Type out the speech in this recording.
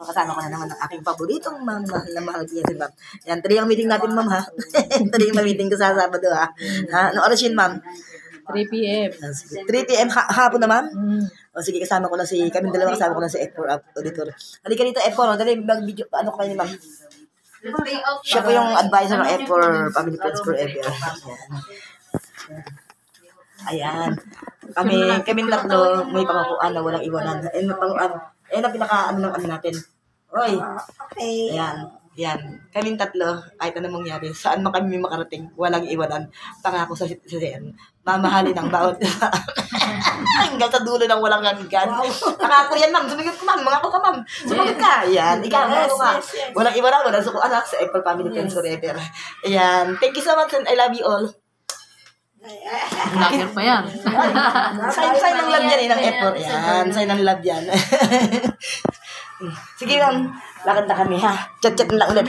Kasama ko na naman ang aking paboritong ma'am. Mahal na mahal niya si ma'am. Yan, tuloy ang meeting natin, ma'am, ha? Tuloy yung meeting ko sa Sabado, ha? Anong oras yun, ma'am? 3 p.m. 3 p.m. Hapon na, ma'am? O sige, kasama ko na kami dalawa kasama ko na si F4 auditor. Halika dito, F4, dali, mag-video, ano ko kayo ni ma'am? Siya po yung advisor ng F4 Family Friends Forever. Ayan. Kami tatlo, may pangakuan na walang iwanan. Ayun ang pinaka, ano natin. Oy. Okay. Yan. Kaming tatlo, kahit ano mangyari, saan man kami makarating, walang iwanan. Pangako sa siyan. Mamahalin ang bawat hanggang sa dulo ng walang hanggan. Pangako yan, ma'am. Sumagot ko, ma'am. Mangako ka, ma'am. Sumagot ka. Yan. Ikaw, mangako ka. Walang iwanan, walang suko anak sa Apple Family Friends Forever. Ayan. Thank you so much and I love you all. Vlogger pa yan. Sign ng love yan ng Apple. Yan. Sign ng love yan. Sige, ma'am. Lakad na kami, ha? Chat-chat na lang ulit.